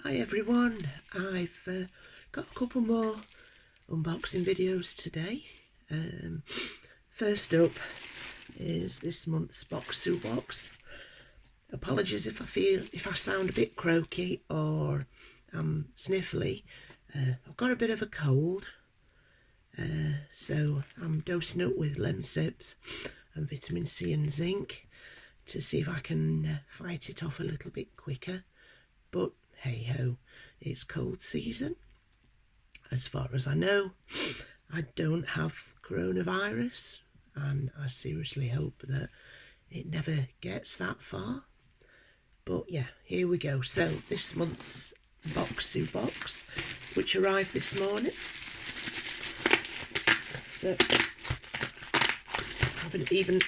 Hi everyone, I've got a couple more unboxing videos today. First up is this month's Bokksu box. Apologies if I sound a bit croaky or I'm sniffly. I've got a bit of a cold, so I'm dosing up with Lemsips and vitamin C and zinc to see if I can fight it off a little bit quicker. But hey ho, it's cold season. As far as I know, I don't have coronavirus, and I seriously hope that it never gets that far. But yeah, here we go. So this month's Bokksu box, which arrived this morning. So I haven't even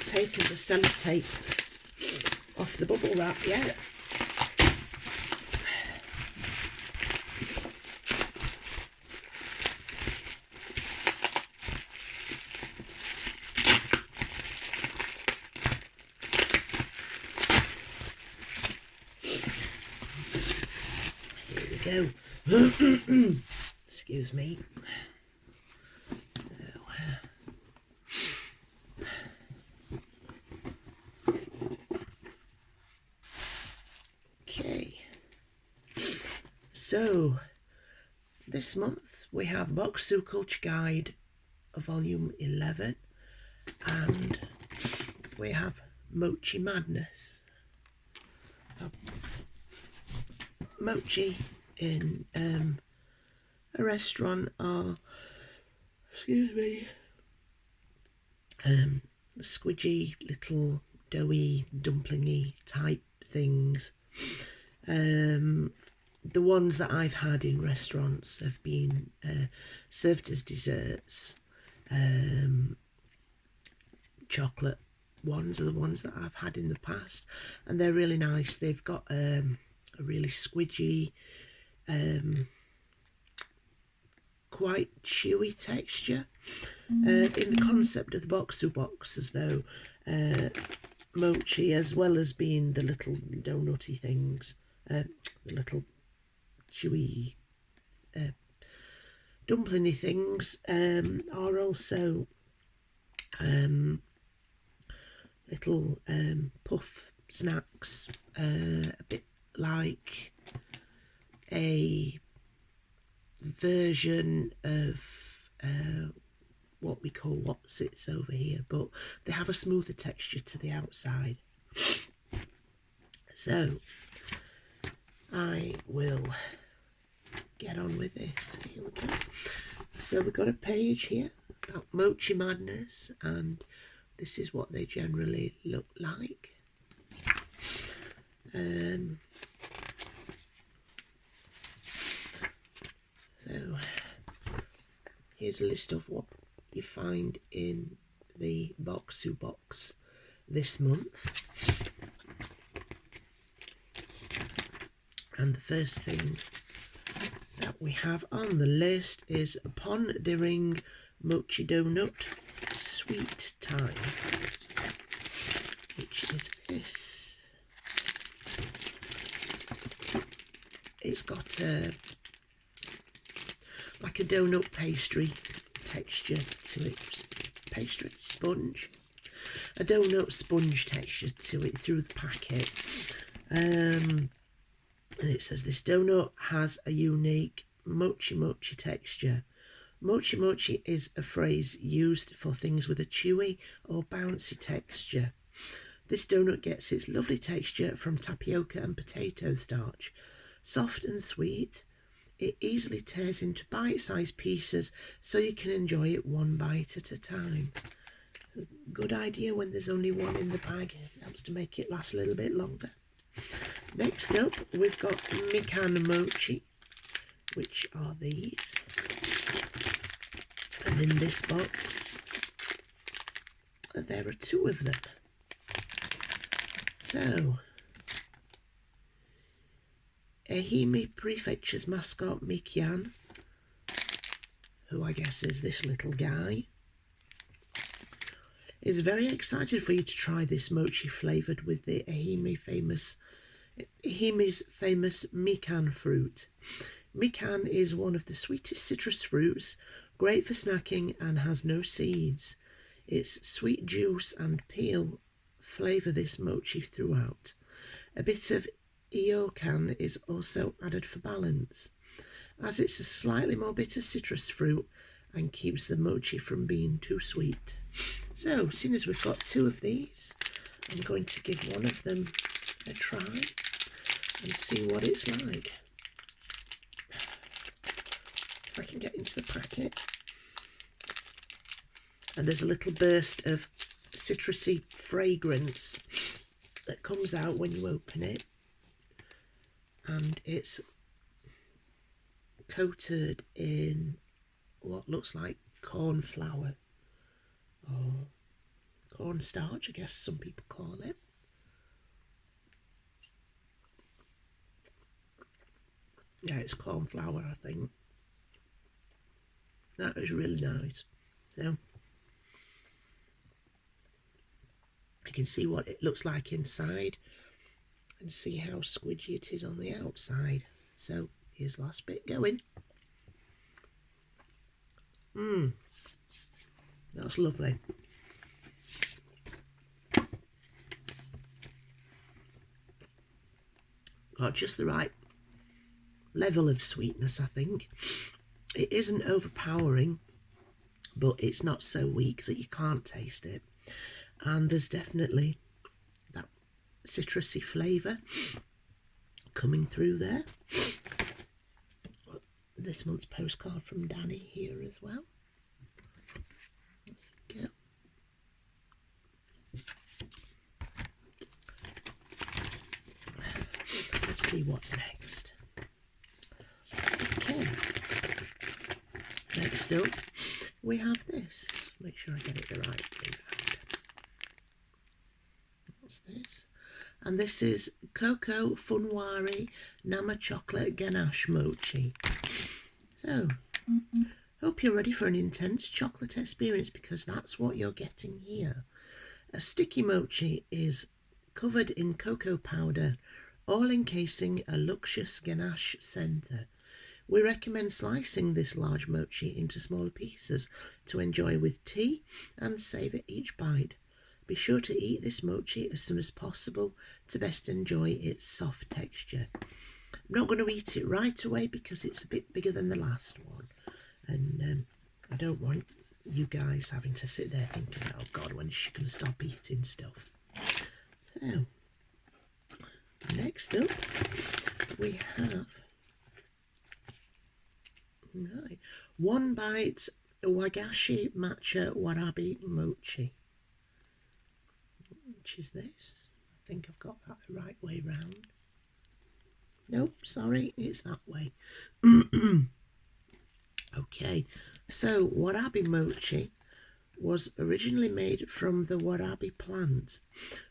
taken the sellotape off the bubble wrap yet. Go. Excuse me. Okay. So this month we have Bokksu Culture Guide Volume 11, and we have Mochi Madness. Mochi in a restaurant are, squidgy little doughy dumplingy type things. The ones that I've had in restaurants have been served as desserts. Chocolate ones are the ones that I've had in the past, and they're really nice. They've got a really squidgy, quite chewy texture. In the concept of the Bokksu box, as though mochi, as well as being the little donutty things, the little chewy dumplingy things, are also little puff snacks, a bit like a version of what we call Wotsits over here, but they have a smoother texture to the outside. So I will get on with this. Here we go. So we've got a page here about Mochi Madness, and this is what they generally look like. So here's a list of what you find in the Bokksu box this month. And the first thing that we have on the list is Pondering Mochi Donut Sweet Time, which is this. It's got like a donut pastry texture to it, pastry sponge, a donut sponge texture to it through the packet. And it says this donut has a unique mochi mochi texture. Mochi mochi is a phrase used for things with a chewy or bouncy texture. This donut gets its lovely texture from tapioca and potato starch. Soft and sweet, it easily tears into bite-sized pieces so you can enjoy it one bite at a time. Good idea when there's only one in the bag. It helps to make it last a little bit longer. Next up, we've got Mikan Mochi, which are these. And in this box, there are two of them. So, Ehime Prefecture's mascot Mikan, who I guess is this little guy, is very excited for you to try this mochi flavoured with the Ehime famous Himi's famous mikan fruit. Mikan is one of the sweetest citrus fruits, great for snacking and has no seeds. Its sweet juice and peel flavour this mochi throughout. A bit of iokan is also added for balance, as it's a slightly more bitter citrus fruit and keeps the mochi from being too sweet. So, seeing as we've got 2 of these, I'm going to give one of them a try and see what it's like. If I can get into the packet. And there's a little burst of citrusy fragrance that comes out when you open it. And it's coated in what looks like corn flour or cornstarch, I guess some people call it. Yeah, it's corn flour, I think. That is really nice. So you can see what it looks like inside and see how squidgy it is on the outside. So here's the last bit going. That's lovely. Got just the right level of sweetness, I think. It isn't overpowering, but it's not so weak that you can't taste it. And there's definitely that citrusy flavour coming through there. This month's postcard from Danny here as well. There you go. Let's see what's next. Okay. Next up, we have this. Make sure I get it the right way round. What's this? And this is Cocoa Funwari Nama Chocolate Ganache Mochi. So, hope you're ready for an intense chocolate experience, because that's what you're getting here. A sticky mochi is covered in cocoa powder, all encasing a luscious ganache centre. We recommend slicing this large mochi into smaller pieces to enjoy with tea and savour each bite. Be sure to eat this mochi as soon as possible to best enjoy its soft texture. I'm not going to eat it right away because it's a bit bigger than the last one, and I don't want you guys having to sit there thinking, oh God, when is she going to stop eating stuff? So, next up we have One Bite Wagashi Matcha Warabi Mochi. Which is this? I think I've got that the right way round. Nope, sorry, it's that way. Okay, so warabi mochi was originally made from the warabi plant,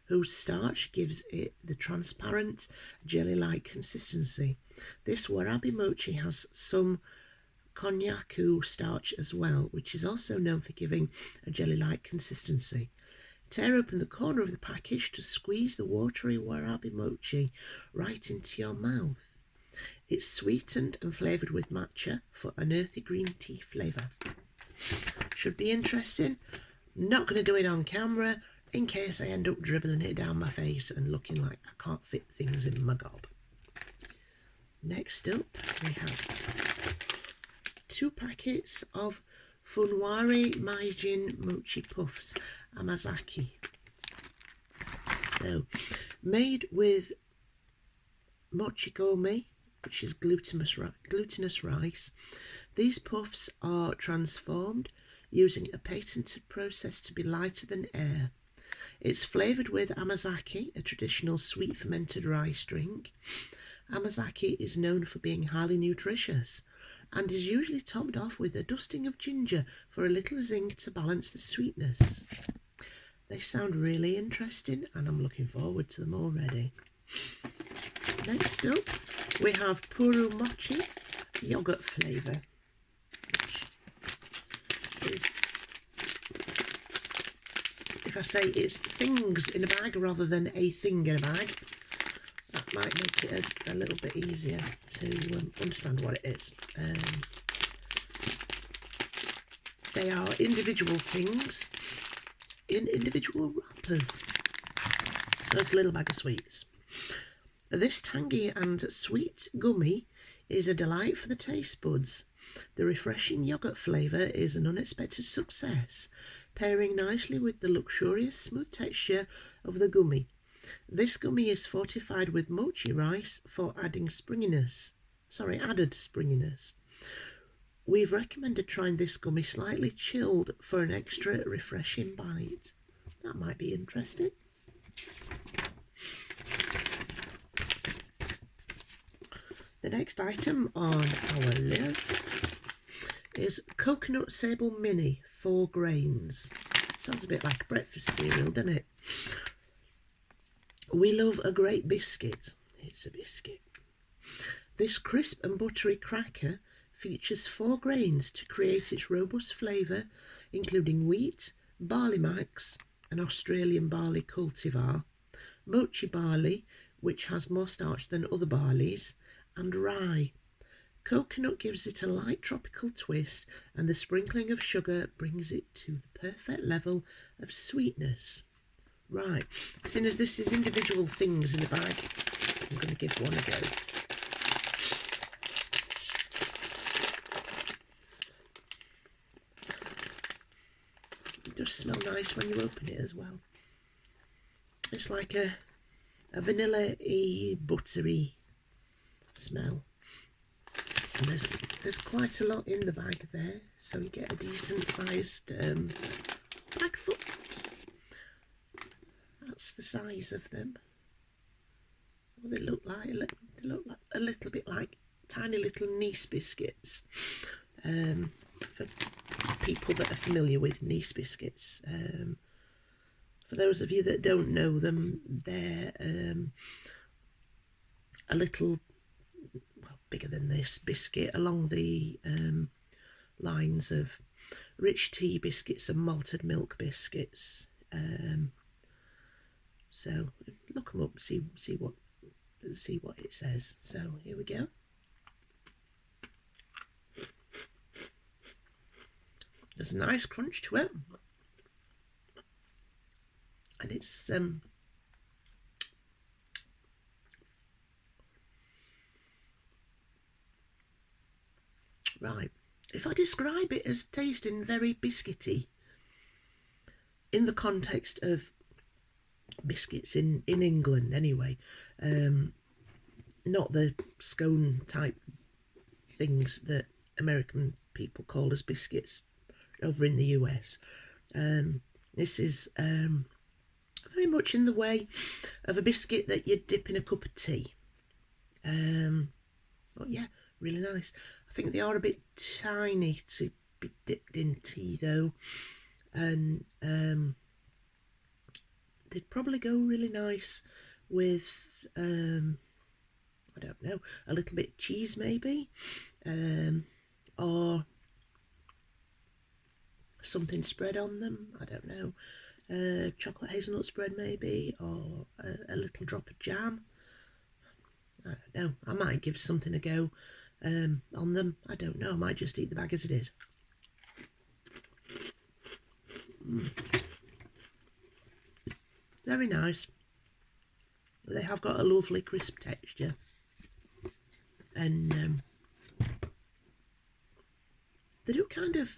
whose starch gives it the transparent jelly-like consistency. This warabi mochi has some konnyaku starch as well, which is also known for giving a jelly-like consistency. Tear open the corner of the package to squeeze the watery warabi mochi right into your mouth. It's sweetened and flavoured with matcha for an earthy green tea flavour. Should be interesting. Not going to do it on camera in case I end up dribbling it down my face and looking like I can't fit things in my gob. Next up we have 2 packets of Funwari Maijin Mochi Puffs Amazaki. So, made with mochigome, which is glutinous rice, these puffs are transformed using a patented process to be lighter than air. It's flavoured with amazaki, a traditional sweet fermented rice drink. Amazaki is known for being highly nutritious and is usually topped off with a dusting of ginger for a little zing to balance the sweetness. They sound really interesting and I'm looking forward to them already. Next up we have Puru Mochi yogurt flavour, which is, if I say it's things in a bag rather than a thing in a bag, that That might make it a little bit easier to understand what it is. They are individual things in individual wrappers. So it's a little bag of sweets. This tangy and sweet gummy is a delight for the taste buds. The refreshing yoghurt flavour is an unexpected success, pairing nicely with the luxurious smooth texture of the gummy. This gummy is fortified with mochi rice for added springiness. We've recommended trying this gummy slightly chilled for an extra refreshing bite. That might be interesting. The next item on our list is Coconut Sable Mini 4 grains. Sounds a bit like breakfast cereal, doesn't it? We love a great biscuit. It's a biscuit. This crisp and buttery cracker features 4 grains to create its robust flavour, including wheat, barley max, an Australian barley cultivar, mochi barley, which has more starch than other barleys, and rye. Coconut gives it a light tropical twist, and the sprinkling of sugar brings it to the perfect level of sweetness. Right, seeing as this is individual things in the bag, I'm going to give one a go. It does smell nice when you open it as well. It's like a vanilla-y, buttery smell. And there's quite a lot in the bag there, so you get a decent sized bag full. That's the size of them. What they look like? They look like a little bit like tiny little Nice biscuits. For people that are familiar with Nice biscuits, for those of you that don't know them, they're a little bigger than this biscuit, along the lines of rich tea biscuits and malted milk biscuits. So look them up, see what it says. So here we go. There's a nice crunch to it, and it's right. If I describe it as tasting very biscuity, in the context of biscuits in England anyway, not the scone type things that American people call as biscuits over in the US. This is very much in the way of a biscuit that you'd dip in a cup of tea. But yeah, really nice. I think they are a bit tiny to be dipped in tea though, and they'd probably go really nice with I don't know, a little bit of cheese maybe, or something spread on them. I don't know, chocolate hazelnut spread maybe, or a little drop of jam. I don't know. I might give something a go on them. I don't know. I might just eat the bag as it is. Very nice. They have got a lovely crisp texture, and they do kind of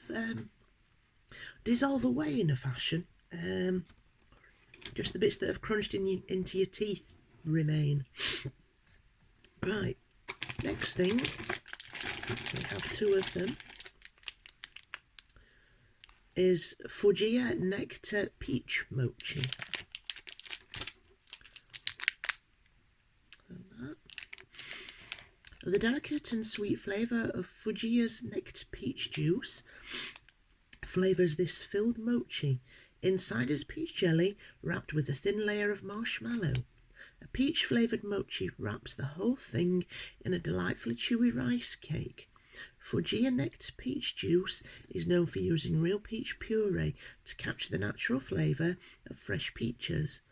dissolve away in a fashion. Just the bits that have crunched into your teeth remain. Right, next thing, we have 2 of them, is Fujia Nectar Peach Mochi. The delicate and sweet flavour of Fujia's Nectar Peach juice flavours this filled mochi. Inside is peach jelly wrapped with a thin layer of marshmallow. A peach flavoured mochi wraps the whole thing in a delightfully chewy rice cake. Fujia Nectar Peach juice is known for using real peach puree to capture the natural flavour of fresh peaches.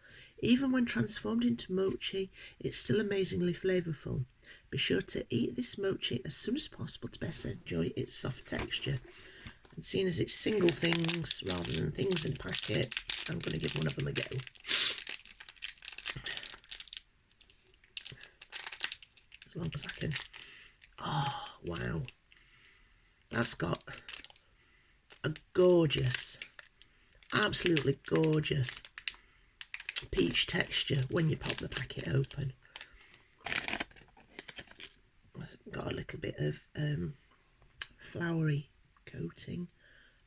Even when transformed into mochi, it's still amazingly flavourful. Be sure to eat this mochi as soon as possible to best enjoy its soft texture. And seeing as it's single things rather than things in a packet, I'm going to give one of them a go. As long as I can. Oh, wow. That's got a gorgeous, absolutely gorgeous peach texture when you pop the packet open. Got a little bit of floury coating.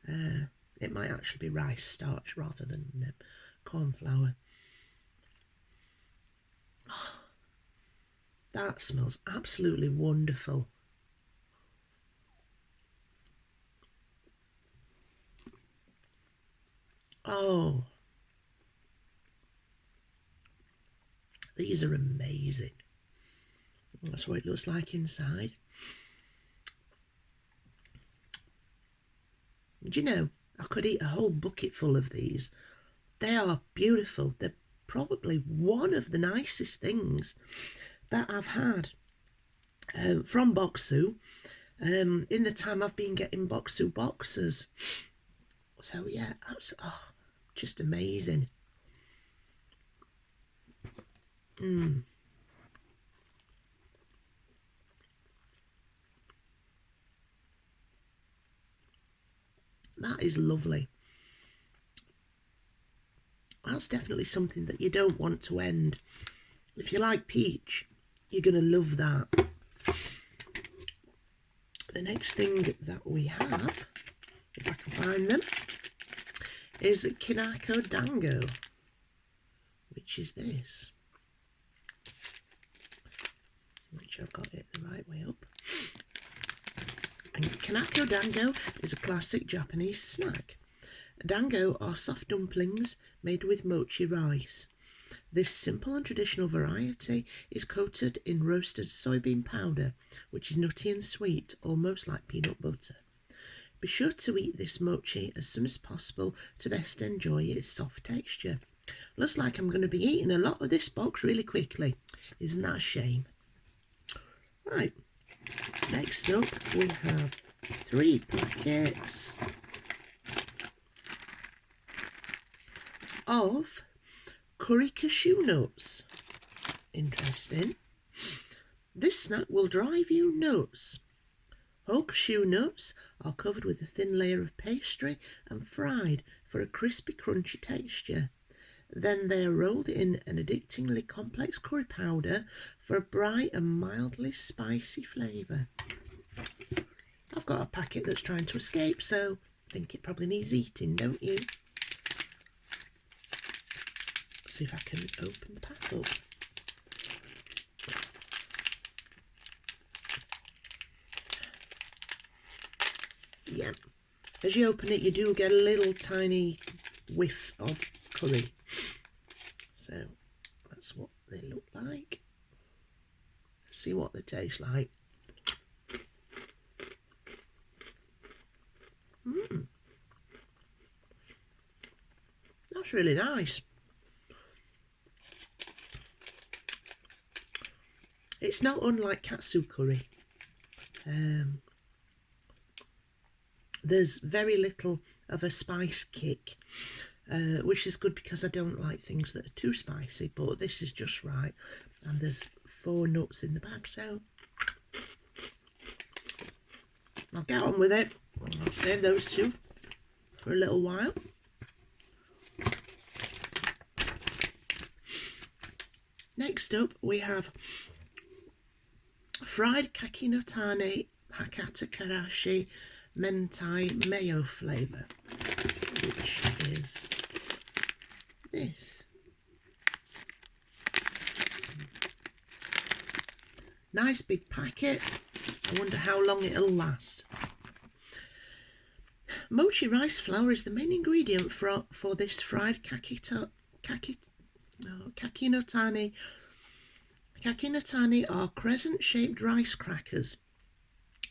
It might actually be rice starch rather than corn flour. Oh, that smells absolutely wonderful. Oh, these are amazing. That's what it looks like inside. Do you know, I could eat a whole bucket full of these. They are beautiful. They're probably one of the nicest things that I've had from Bokksu in the time I've been getting Bokksu boxes. So yeah, that's just amazing. That is lovely. That's definitely something that you don't want to end. If you like peach, you're going to love that. The next thing that we have, if I can find them, is Kinako Dango, which is this. Make sure I've got it the right way up. And Kinako Dango is a classic Japanese snack. Dango are soft dumplings made with mochi rice. This simple and traditional variety is coated in roasted soybean powder, which is nutty and sweet, almost like peanut butter. Be sure to eat this mochi as soon as possible to best enjoy its soft texture. Looks like I'm going to be eating a lot of this box really quickly. Isn't that a shame? Right, next up we have 3 packets of curry cashew nuts. Interesting. This snack will drive you nuts. Whole cashew nuts are covered with a thin layer of pastry and fried for a crispy, crunchy texture. Then they are rolled in an addictingly complex curry powder for a bright and mildly spicy flavour. I've got a packet that's trying to escape, so I think it probably needs eating, don't you? See if I can open the pack up. Yeah, as you open it, you do get a little tiny whiff of curry. So that's what they look like. Let's see what they taste like. That's really nice. It's not unlike katsu curry. There's very little of a spice kick, which is good because I don't like things that are too spicy, but this is just right. And there's 4 nuts in the bag, so I'll get on with it. I'll save those 2 for a little while. Next up we have fried kakinotane hakata karashi mentai mayo flavour, which is this. Nice big packet. I wonder how long it'll last. Mochi rice flour is the main ingredient for this fried kakinotane. Kakinotane are crescent-shaped rice crackers,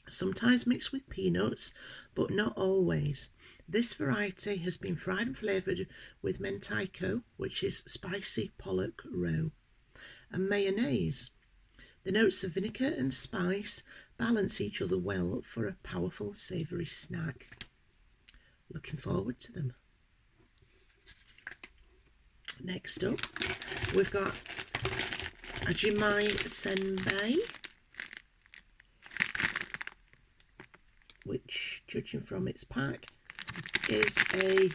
sometimes mixed with peanuts, but not always. This variety has been fried and flavoured with mentaiko, which is spicy pollock roe, and mayonnaise. The notes of vinegar and spice balance each other well for a powerful savoury snack. Looking forward to them. Next up, we've got Ajimai Senbei, which, judging from its pack, is a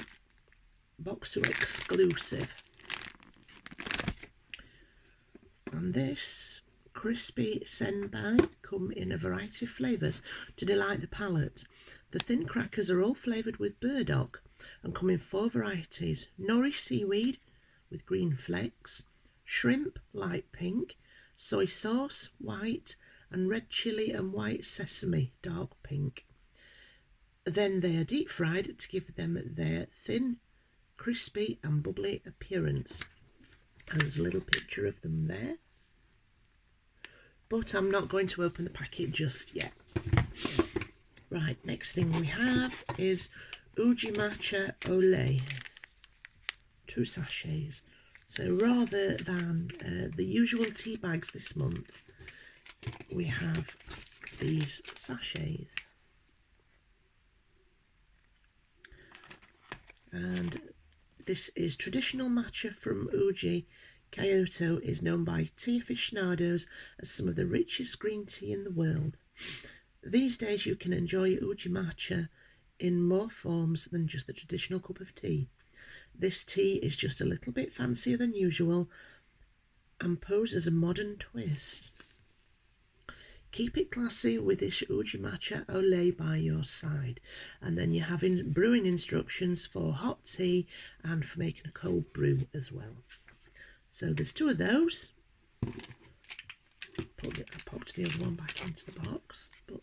Bokksu exclusive. And this crispy senbei come in a variety of flavours to delight the palate. The thin crackers are all flavoured with burdock and come in 4 varieties: nori seaweed with green flecks, shrimp light pink, soy sauce white, and red chilli and white sesame dark pink. Then they are deep fried to give them their thin, crispy and bubbly appearance. And there's a little picture of them there. But I'm not going to open the packet just yet. Right, next thing we have is Uji Matcha Olay. 2 sachets. So rather than the usual tea bags this month, we have these sachets. And this is traditional matcha from Uji. Kyoto is known by tea aficionados as some of the richest green tea in the world. These days you can enjoy Uji matcha in more forms than just the traditional cup of tea. This tea is just a little bit fancier than usual and poses a modern twist. Keep it classy with this Uji Matcha Olay by your side. And then you're having brewing instructions for hot tea and for making a cold brew as well. So there's 2 of those. I popped the other one back into the box, but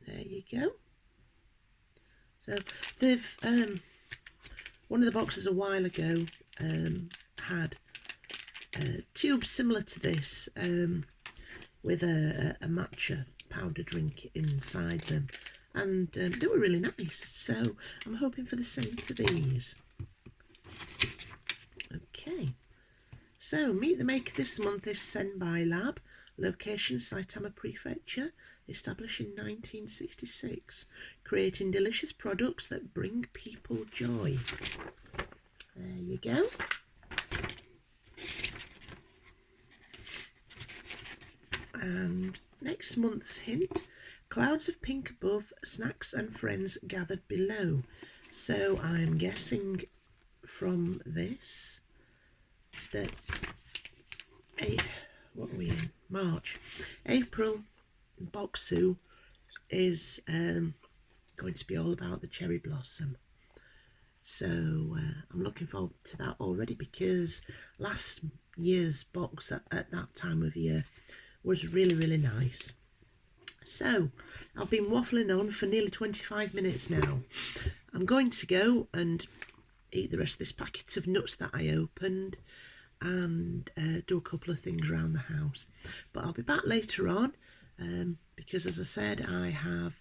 there you go. So they've one of the boxes a while ago had tubes similar to this with a matcha powder drink inside them, and they were really nice, so I'm hoping for the same for these. Okay, so meet the maker this month is Senbei Lab, location Saitama Prefecture, established in 1966, creating delicious products that bring people joy. There you go. And next month's hint, clouds of pink above, snacks and friends gathered below. So I'm guessing from this that what are we in? March. April Bokksu is going to be all about the cherry blossom. So I'm looking forward to that already, because last year's box at that time of year was really nice. So I've been waffling on for nearly 25 minutes now. I'm going to go and eat the rest of this packet of nuts that I opened and do a couple of things around the house. But I'll be back later on because, as I said, I have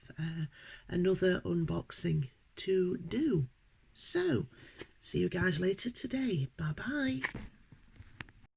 another unboxing to do. So see you guys later today. Bye bye.